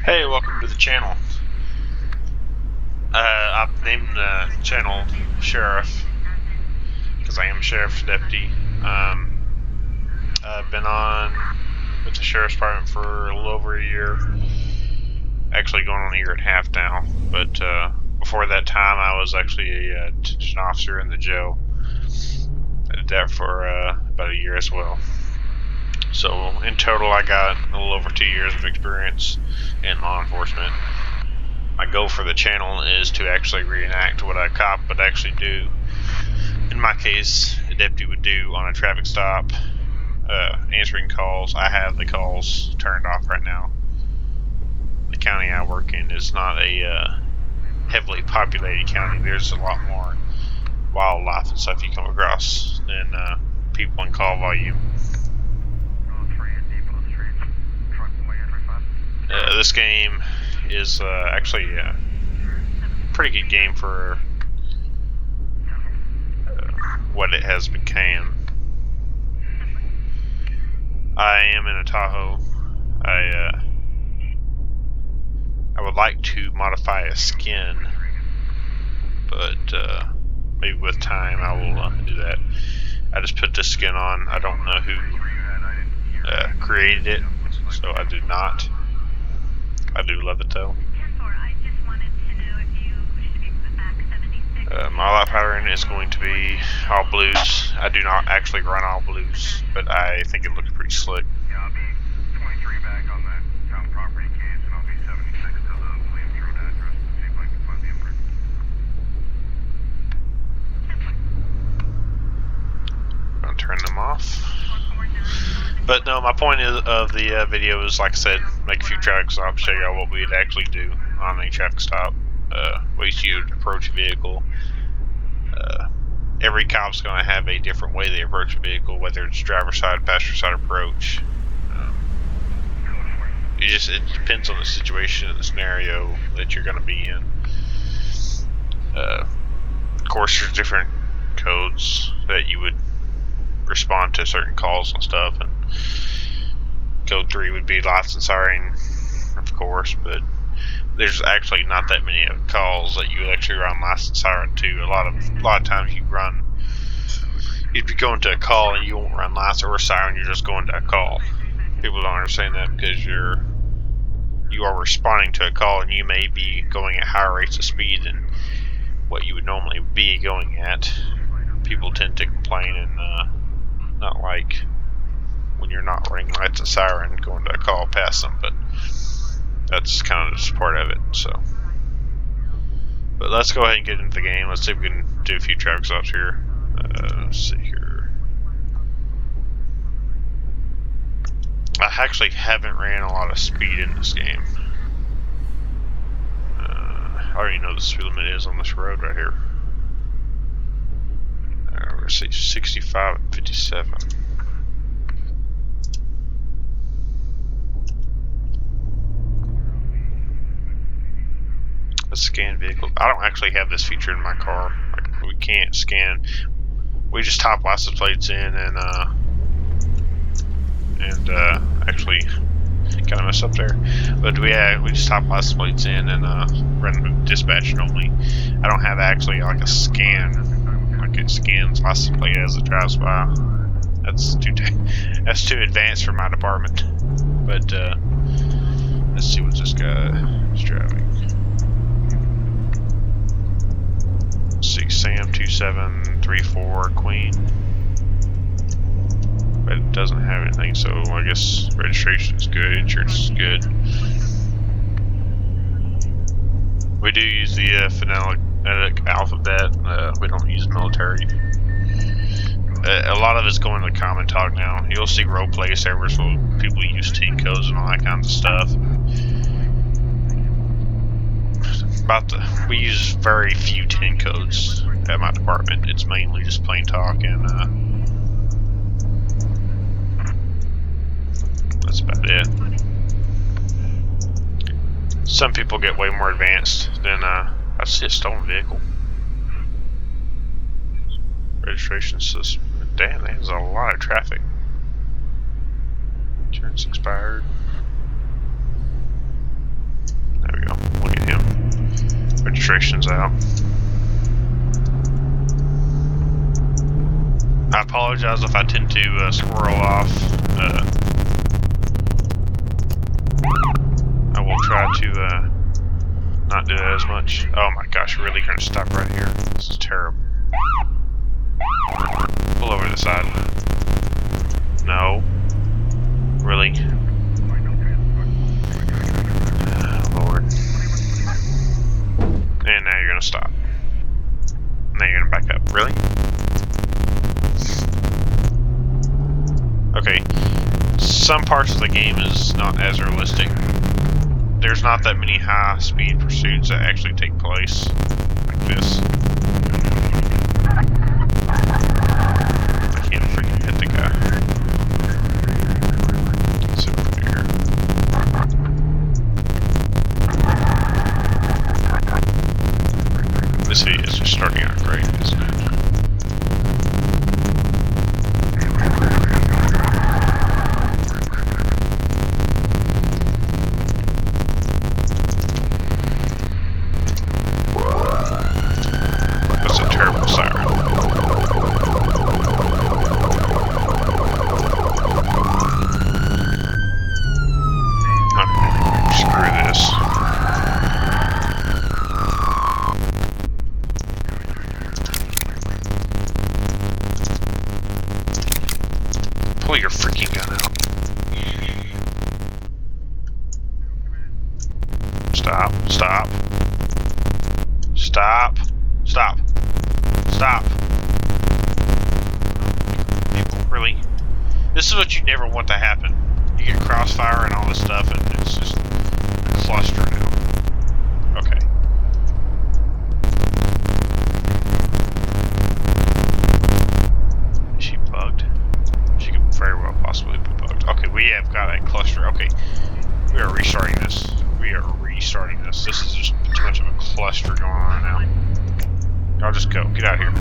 Hey, welcome to the channel. I've named the channel Sheriff because I am Sheriff's deputy. I've been on with the Sheriff's Department for a little over a year. Actually going on a year and a half now. But before that time, I was actually a detention officer in the jail. I did that for about a year as well. So in total, I got a little over 2 years of experience in law enforcement. My goal for the channel is to actually reenact what a cop would actually do. In my case, a deputy would do on a traffic stop, answering calls. I have the calls turned off right now. The county I work in is not a heavily populated county. There's a lot more wildlife and stuff you come across than people in call volume. This game is actually a pretty good game for what it has become. I am in a Tahoe. I would like to modify a skin, but maybe with time I will do that. I just put this skin on. I don't know who created it, so I do not. I do love it though. My light pattern is going to be all blues. I do not actually run all blues, but I think it looks pretty slick. Yeah, I'll be 23 back on that town property case, and I'll be 76 to the Williams Road address to see if I can find the imprint. I'm going to turn them off. But no, my point of the video is, like I said, make a few traffic stops, show you what we'd actually do on a traffic stop. Ways you would approach a vehicle. Every cop's going to have a different way they approach a vehicle, whether it's driver side, passenger side approach. It depends on the situation and the scenario that you're going to be in. Of course, there's different codes that you would respond to certain calls and stuff, and code 3 would be lights and siren, of course, but there's actually not that many calls that you would actually run lights and siren to. A lot of times you'd be going to a call and you won't run lights or a siren, you're just going to a call. People don't understand that because you are responding to a call and you may be going at higher rates of speed than what you would normally be going at. People tend to complain and not like when you're not running lights and siren going to a call past them, but that's kind of just part of it. So, but let's go ahead and get into the game. Let's see if we can do a few traffic stops here. Let's see here. I actually haven't ran a lot of speed in this game. I already know the speed limit is on this road right here. We're going to see 65 and 57. Let's scan vehicles. I don't actually have this feature in my car. Like, we can't scan. We just type license plates in and actually kind of mess up there. But we just type license plates in and run dispatch normally. I don't have actually like a scan. Like it scans license plate as it drives by. That's too advanced for my department. But let's see what this guy is driving. Let's see, Sam 2734 Queen. But it doesn't have anything, so I guess registration is good, insurance is good. We do use the phonetic alphabet. We don't use military. A lot of it's going to common talk now. You'll see role play servers where people use T codes and all that kinds of stuff. We use very few 10 codes at my department. It's mainly just plain talk, and that's about it. Some people get way more advanced than I see a stolen vehicle. Registration system. Damn, there's a lot of traffic. Insurance expired. restrictions out. I apologize if I tend to squirrel off. I will try to not do that as much. Oh my gosh, really gonna stop right here? This is terrible. Pull over to the side. No. Really? Lord. And now you're gonna stop. Now you're gonna back up. Really? Okay. Some parts of the game is not as realistic. There's not that many high-speed pursuits that actually take place like this. I can't freaking hit the guy. Let's see what we can do here. This video is just starting out great, isn't it? That's a terrible siren. Okay, screw this. Pull your freaking gun out. Stop. Stop. Stop. Stop. Stop. People, really? This is what you never want to happen. You get crossfire and all this stuff, and it's just a cluster now. Okay. Is she bugged? She could very well possibly be bugged. Okay, we have got a cluster. Okay. We are restarting this. We are restarting this. This is just too much of a cluster going on now. I'll just go. Get out of here.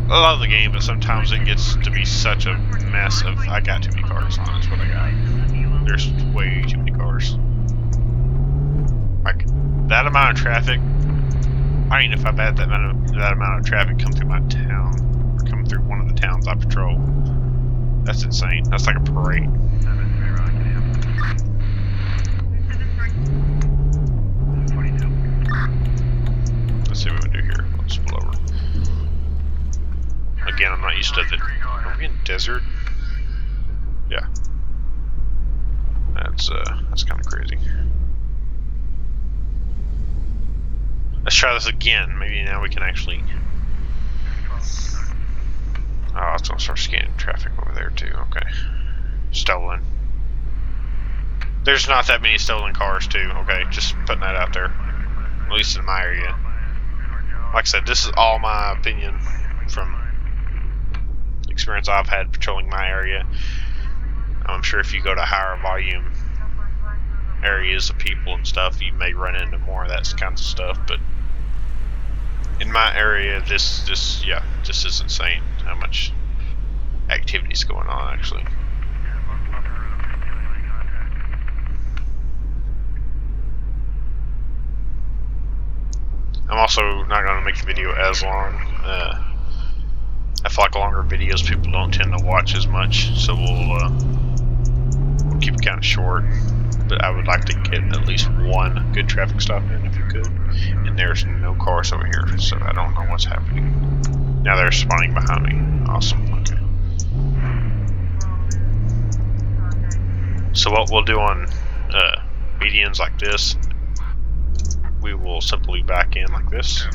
I love the game, but sometimes it gets to be such a mess of I got too many cars on. That's what I got. There's way too many cars. Like that amount of traffic. I don't even know if I've had that amount of traffic come through my town or come through one of the towns I patrol. That's insane. That's like a parade. Let's see what we do here. Let's pull over. Again, I'm not used to the. Are we in desert? Yeah. That's kind of crazy. Let's try this again. Maybe now we can actually. Oh, it's gonna start scanning traffic over there too. Okay. Stolen. There's not that many stolen cars too. Okay, just putting that out there. At least in my area. Like I said, this is all my opinion from experience I've had patrolling my area. I'm sure if you go to higher volume areas of people and stuff, you may run into more of that kind of stuff. But in my area, this is insane. How much activity is going on actually. I'm also not going to make the video as long. I feel like longer videos people don't tend to watch as much, so we'll keep it kind of short. But I would like to get at least one good traffic stop in if you could. And there's no cars over here, so I don't know what's happening. Now they're spawning behind me. Awesome. Okay. So what we'll do on medians like this, we will simply back in like this.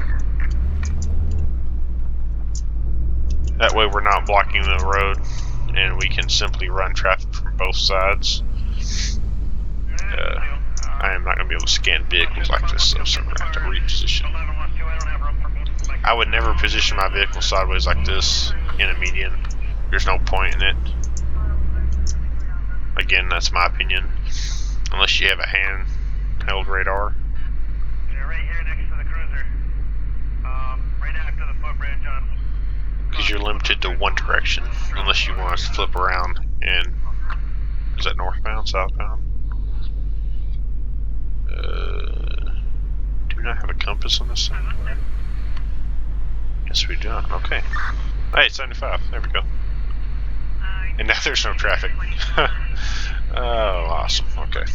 That way we're not blocking the road and we can simply run traffic from both sides. I am not going to be able to scan vehicles like this, so I'm going to have to reposition. I would never position my vehicle sideways like this in a median. There's no point in it. Again, that's my opinion. Unless you have a handheld radar. Because you're limited to one direction unless you want to flip around and is that northbound, southbound? not have a compass on this thing? Yes, we do not. Okay. Hey, 75. There we go. And now there's no traffic. Oh, awesome. Okay.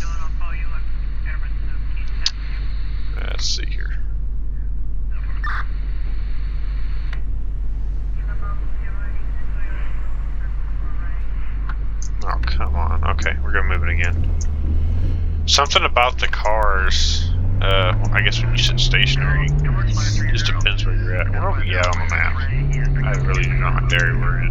Let's see here. Oh, come on. Okay, we're gonna move it again. Something about the cars, I guess when you sit stationary, just depends where you're at. Where are we at on the map? I really do not know what area we're in.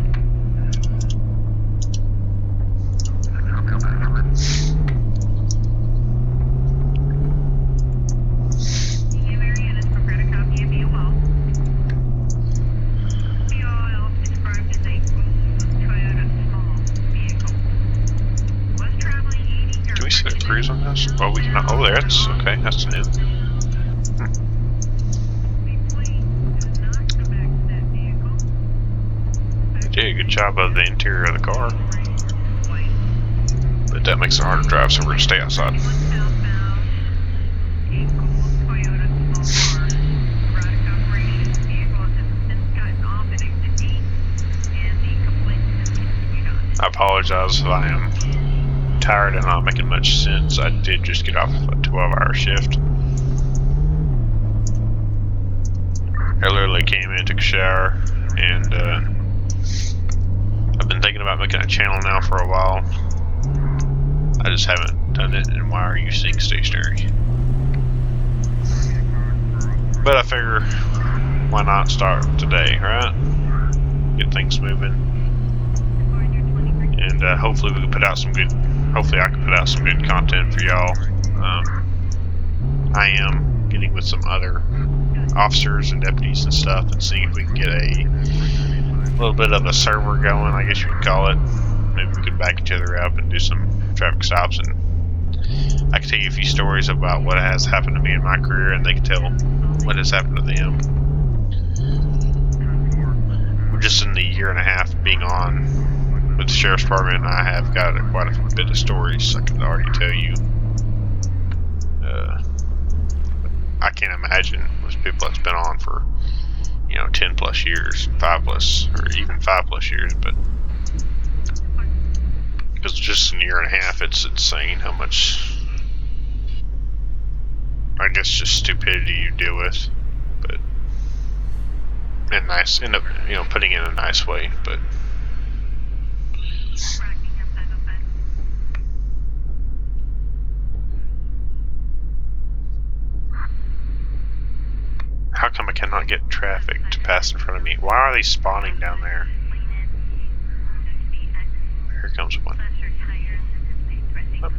Can we set a cruise on this? Oh, we cannot. Oh, that's okay. That's new. They did a good job of the interior of the car, but that makes it hard to drive, so we're gonna stay outside. I apologize if I am tired and not making much sense. I did just get off a 12-hour shift. I literally came in, took a shower, and I've been thinking about making a channel now for a while. I just haven't done it, and why are you staying stationary? But I figure, why not start today, right? Get things moving. And hopefully we can put out some good, hopefully I can put out some good content for y'all. I am getting with some other officers and deputies and stuff and seeing if we can get a little bit of a server going, I guess you could call it. Maybe we could back each other up and do some traffic stops, and I can tell you a few stories about what has happened to me in my career, and they can tell what has happened to them. We're just in the year and a half being on with the Sheriff's Department, and I have got quite a bit of stories I can already tell you. I can't imagine with people that's been on for 10 plus years, 5 plus, or even 5 plus years, but because just in a year and a half, it's insane how much, I guess, just stupidity you deal with, but end up putting it in a nice way, but how come I cannot get traffic to pass in front of me? Why are they spawning down there? Here comes one. Oh.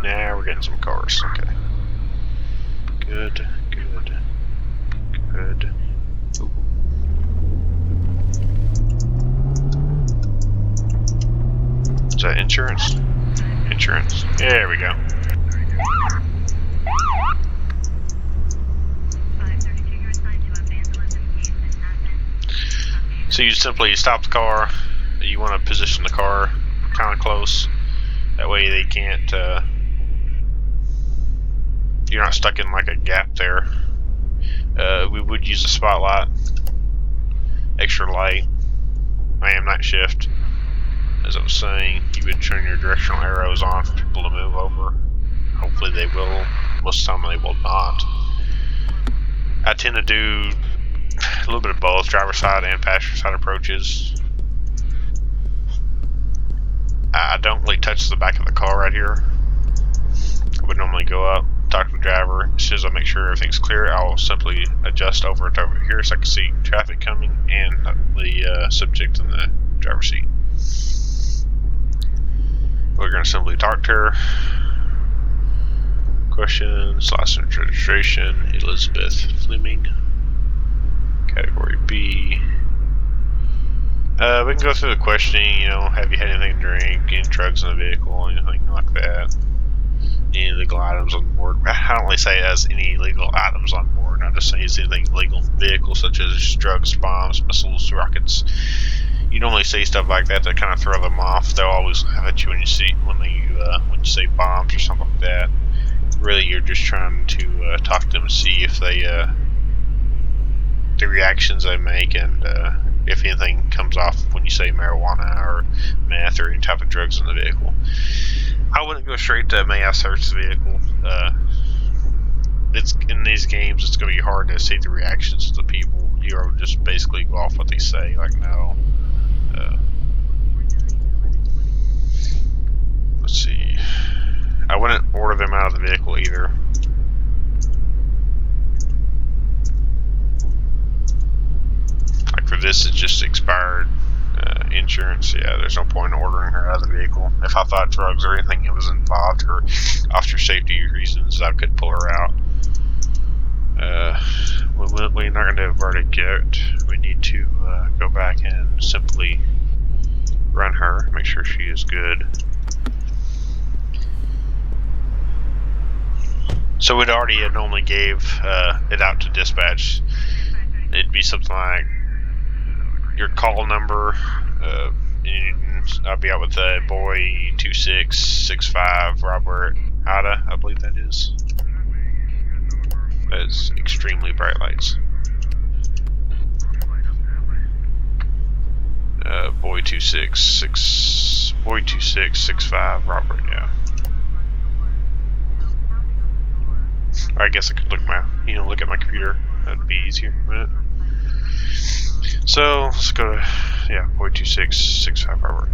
Now we're getting some cars. Okay. Good. Ooh. Is that insurance? Insurance. There we go. So you simply stop the car. You want to position the car kind of close. That way they can't. You're not stuck in like a gap there. We would use a spotlight, extra light. I am night shift. As I was saying, you would turn your directional arrows on for people to move over. Hopefully they will. Most of the time they will not. I tend to do a little bit of both, driver side and passenger side approaches. I don't really touch the back of the car right here. I would normally go up, talk to the driver. As soon as I make sure everything's clear, I'll simply adjust over to over here so I can see traffic coming and the subject in the driver's seat. We're going to simply talk to her. Questions, license registration, Elizabeth Fleming. Category B. We can go through the questioning, have you had anything to drink, any drugs in the vehicle, anything like that. Any illegal items on board. I don't really say it as any illegal items on board. I just say it's anything illegal in the vehicle, such as drugs, bombs, missiles, rockets, you normally say stuff like that to kind of throw them off. They'll always laugh at you when you say bombs or something like that. Really, you're just trying to talk to them and see if they the reactions they make, and if anything comes off when you say marijuana or meth or any type of drugs in the vehicle. I wouldn't go straight to may I search the vehicle. It's in these games, it's going to be hard to see the reactions of the people. You'll just basically go off what they say, like no. Let's see. I wouldn't order them out of the vehicle either. Like for this, it's just expired insurance. Yeah, there's no point in ordering her out of the vehicle. If I thought drugs or anything was involved, or officer safety reasons, I could pull her out. We're not going to have a verdict yet. We need to go back and simply run her, make sure she is good. So we'd already normally gave it out to dispatch. It'd be something like your call number. And I'll be out with boy 2665 Robert Ada, I believe that is. That's extremely bright lights. Boy 2665 Robert, yeah. I guess I could look at my computer. That'd be easier. So let's go to boy 2665 Robert.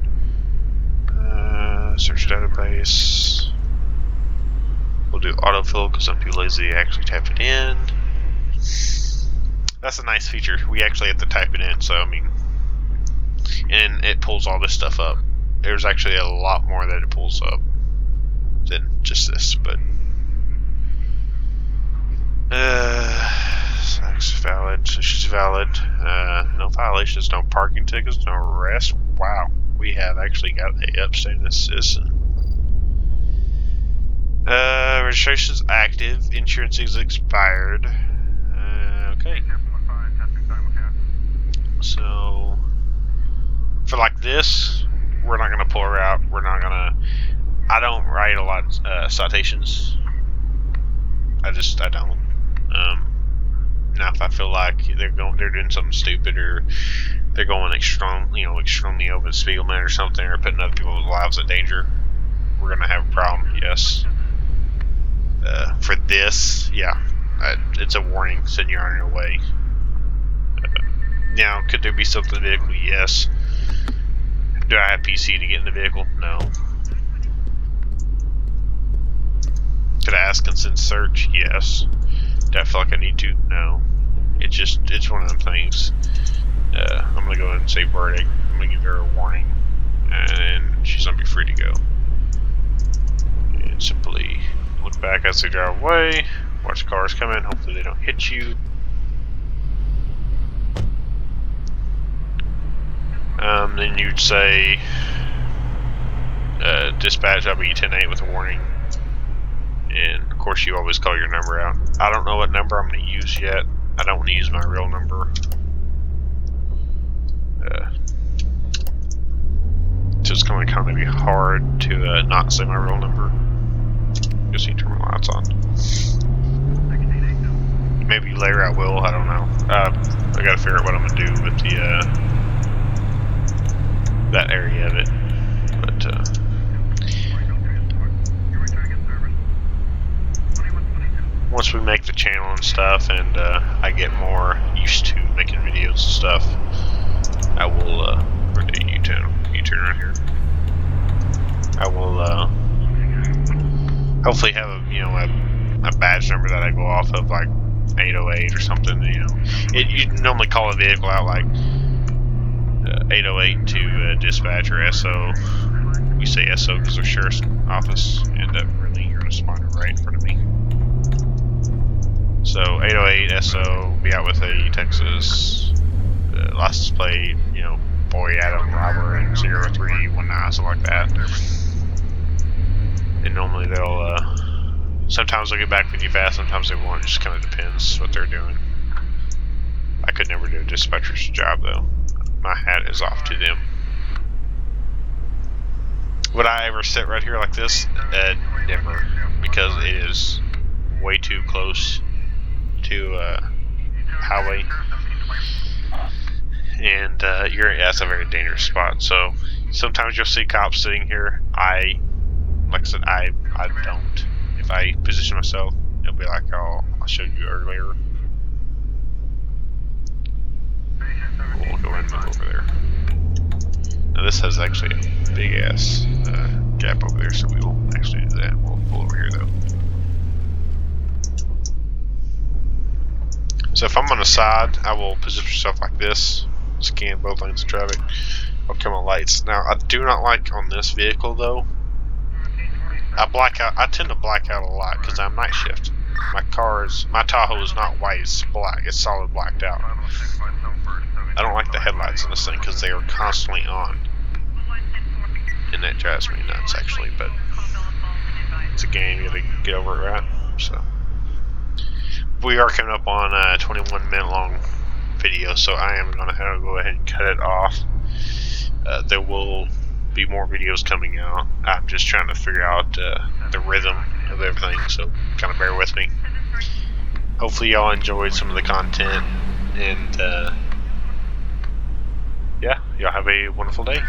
Search database. We'll do autofill because I'm too lazy to actually type it in. That's a nice feature. We actually have to type it in, so I mean, and it pulls all this stuff up. There's actually a lot more that it pulls up than just this, but that's valid. So she's valid. No violations, no parking tickets, no arrest. Wow, we have actually got a upstanding citizen. Registration's active. Insurance is expired. Okay. So for like this, we're not gonna pull her out. We're not gonna. I don't write a lot of citations. I don't. Now if I feel like they're doing something stupid, or they're going extremely over the speed limit or something, or putting other people's lives in danger, we're gonna have a problem. Yes. For this, yeah, it's a warning saying you're on your way. Now, could there be something in the vehicle? Yes. Do I have PC to get in the vehicle? No. Could I ask consent search? Yes. Do I feel like I need to? No. It's one of them things. I'm gonna go ahead and say verdict. I'm gonna give her a warning, and she's gonna be free to go. And simply look back as they drive away. Watch cars come in. Hopefully they don't hit you. Then you'd say, dispatch, I'll be 10-8 with a warning. And of course you always call your number out. I don't know what number I'm going to use yet. I don't want to use my real number. So it's going to kind of be hard to not say my real number. Just need to turn my lights on. Maybe later I will, I don't know. I gotta figure out what I'm gonna do with the that area of it. But once we make the channel and stuff, and I get more used to making videos and stuff, I will U-turn right here. I will hopefully have a badge number that I go off of, like 808 or something. You normally call a vehicle out like 808 to dispatch or SO. We say SO because they're sheriff's office, and really you're gonna spawn it right in front of me. So 808 SO, be out with a Texas license plate, boy Adam Robert and 0319, something like that. And normally they'll sometimes they'll get back with you fast, sometimes they won't. It just kind of depends what they're doing. I could never do a dispatcher's job though. my hat is off to them. Would I ever sit right here like this? Never, because it is way too close to highway, and that's a very dangerous spot. So sometimes you'll see cops sitting here. Like I said, I don't. If I position myself, it'll be like I showed you earlier. We'll go ahead and move over there. Now this has actually a big ass gap over there, so we won't actually do that. We'll pull over here though. So if I'm on the side, I will position myself like this, scan both lanes of traffic. I'll come on lights. Now I do not like on this vehicle though. I tend to black out a lot because I'm night shift. My Tahoe is not white, it's black. It's solid blacked out. I don't like the headlights in this thing because they are constantly on. And that drives me nuts actually, but it's a game, you gotta get over it, right? So we are coming up on a 21-minute long video, so I am gonna have to go ahead and cut it off. There will be more videos coming out. I'm just trying to figure out the rhythm of everything, so kind of bear with me. Hopefully y'all enjoyed some of the content, and yeah, y'all have a wonderful day.